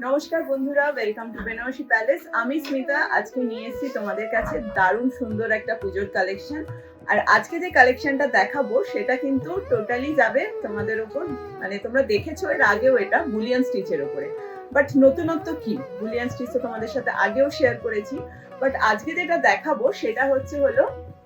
নমস্কার বন্ধুরা, welcome to Banarasi palace. আমি স্মিতা। আজকে নিয়ে এসেছি তোমাদের কাছে দারুণ সুন্দর একটা পুজোর কালেকশন। আর আজকে যে কালেকশনটা দেখাবো সেটা কিন্তু টোটালি যাবে তোমাদের ওপর, মানে তোমরা দেখেছো এর আগেও এটা বুলিয়ান স্টিচের ওপরে। বাট নতুনত্ব কি, বুলিয়ান স্টিচ তো তোমাদের সাথে আগেও শেয়ার করেছি, বাট আজকে যেটা দেখাবো সেটা হলো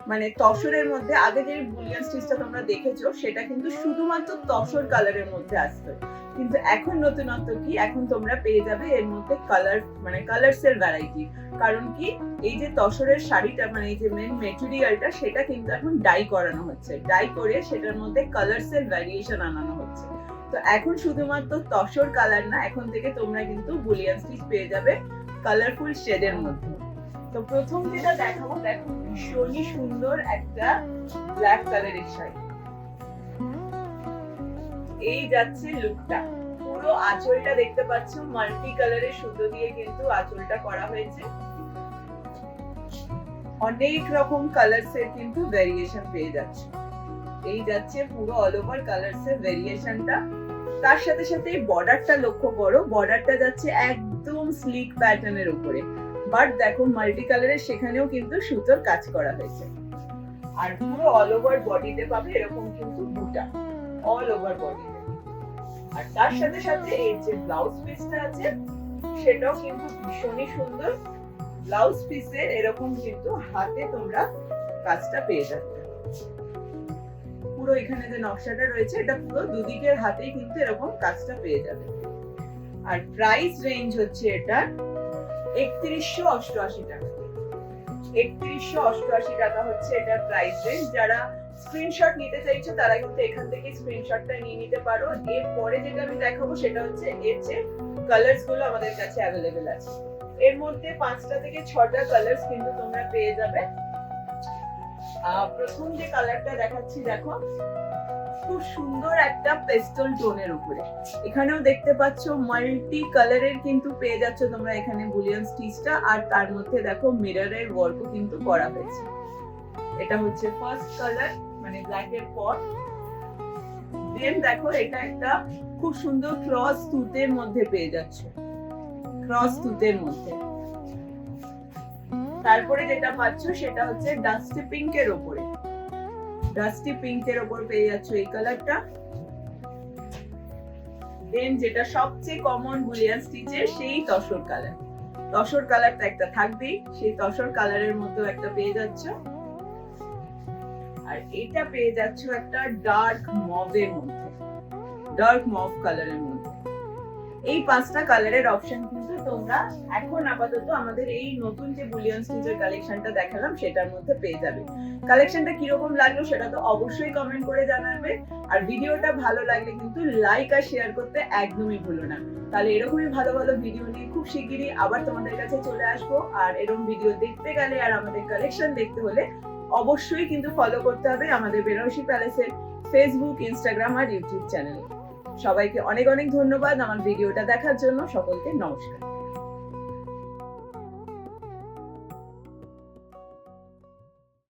মানে তসরের মধ্যে। আগে যে বুলিয়ান স্টিচটা তোমরা দেখেছো সেটা কিন্তু শুধুমাত্র তসর কালারের মধ্যে আসতো, কিন্তু এখন নতুনত্ব কি, এখন তোমরা পেয়ে যাবে এর মধ্যে কালার, মানে কালারস এর ভ্যারাইটি। কারণ কি, এই যে তসরের শাড়িটা, মানে এই যে মেন মেটেরিয়ালটা, সেটা কিন্তু এখন ডাই করানো হচ্ছে, ডাই করে সেটার মধ্যে কালারস এর ভ্যারিয়েশন আনানো হচ্ছে। তো এখন শুধুমাত্র তসর কালার না, এখন থেকে তোমরা কিন্তু বুলিয়ান স্টিচ পেয়ে যাবে কালারফুল শেডের মধ্যে। তো প্রথম যেটা দেখাবো, দেখো ভীষণই সুন্দর একটা ব্ল্যাক কালারের শাড়ি। এই যাচ্ছে লুকটা, পুরো আঁচলটা দেখতে পাচ্ছ মাল্টি কালারের সুতো দিয়ে কিন্তু আঁচলটা করা হয়েছে। অনেক রকম কালারস এর কিন্তু ভেরিয়েশন পেয়ে যাচ্ছে। এই যাচ্ছে পুরো অল ওভার কালারস এর ভেরিয়েশনটা। তার সাথে সাথে এই বর্ডারটা লক্ষ্য করো, বর্ডারটা যাচ্ছে একদম স্লিক প্যাটার্নের উপরে, বাট দেখো মাল্টি কালারের সেখানেও কিন্তু সুতোর কাজ করা হয়েছে। আর পুরো অল ওভার বডিতে পাবে এরকম কিন্তু বুটা, অল ওভার বডিতে। আর তার সাথে সাথে এই যে ব্লাউজ পিসটা আছে সেটাও কিন্তু ভীষণই সুন্দর। ব্লাউজ পিসের এরকম কিন্তু হাতে তোমরা কাজটা পেয়ে যাবে। পুরো এখানে যে নকশাটা রয়েছে এটা পুরো দুদিকের হাতেই কিন্তু এরকম কাজটা পেয়ে যাবে। আর প্রাইস রেঞ্জ হচ্ছে এটা 3188 টাকা। 3188 টাকা হচ্ছে এটার প্রাইস রেঞ্জ। যারা স্ক্রিনশট নিতে চাইছো তারা কিন্তু এখান থেকে স্ক্রিনশটটা নিয়ে নিতে পারো। এরপরে যেটা আমি দেখাবো সেটা হচ্ছে এর যে কালারস গুলো আমাদের কাছে অ্যাভেলেবেল আছে, এর মধ্যে 5টা থেকে 6টা কালারস কিন্তু তোমরা পেয়ে যাবে। প্রথম যে কালারটা দেখাচ্ছি, দেখো খুব সুন্দর একটা পেস্টেল টোনের উপরে, এখানেও দেখতে পাচ্ছ মাল্টি কালারের কিন্তু পেয়ে যাচ্ছ তোমরা এখানে বুলিয়ান স্টিচটা। আর তার মধ্যে দেখো মিররের ওয়ার্কও কিন্তু করা হয়েছে। এটা হচ্ছে ফার্স্ট কালার, মানে ব্ল্যাক এর পর। দেন দেখো এটা একটা খুব সুন্দর ক্রস তুতের মধ্যে পেয়ে যাচ্ছে, ক্রস তুতের মধ্যে। তারপরে যেটা পাচ্ছ সেটা হচ্ছে ডাস্টি পিঙ্ক এর উপরে, ডাস্টি পিঙ্ক এর উপর পেয়ে যাচ্ছ এই কালারটা। দেন যেটা সবচেয়ে কমন বুলিয়ান স্টিচের সেই তসর কালার, তসর কালারটা একটা থাকবেই, সেই তসর কালারের মধ্যে একটা পেয়ে যাচ্ছ। আর এটা পেয়ে যাচ্ছ একটা ডার্ক মভের মধ্যে, ডার্ক মভ কালারের মধ্যে। এই 5টা কালারের অপশন কিন্তু তোমরা এখন আপাতত আমাদের এই নতুন যে বুলিয়ান স্টিচের কালেকশনটা দেখালাম সেটার মধ্যে পেয়ে যাবে। কালেকশনটা কিরকম লাগলো সেটা তো অবশ্যই কমেন্ট করে জানাবে। আর ভিডিওটা ভালো লাগলে কিন্তু লাইক আর শেয়ার করতে একদমই ভুলো না। তাহলে এরকমই ভালো ভালো ভিডিও নিয়ে খুব শিগগিরই আবার তোমাদের কাছে চলে আসবো। আর এরকম ভিডিও দেখতে গেলে আর আমাদের কালেকশন দেখতে হলে অবশ্যই কিন্তু ফলো করতে হবে আমাদের বেনারসি প্যালেসের ফেসবুক, ইনস্টাগ্রাম আর ইউটিউব চ্যানেল। সবাইকে অনেক অনেক ধন্যবাদ আমার ভিডিওটা দেখার জন্য। সকলকে নমস্কার।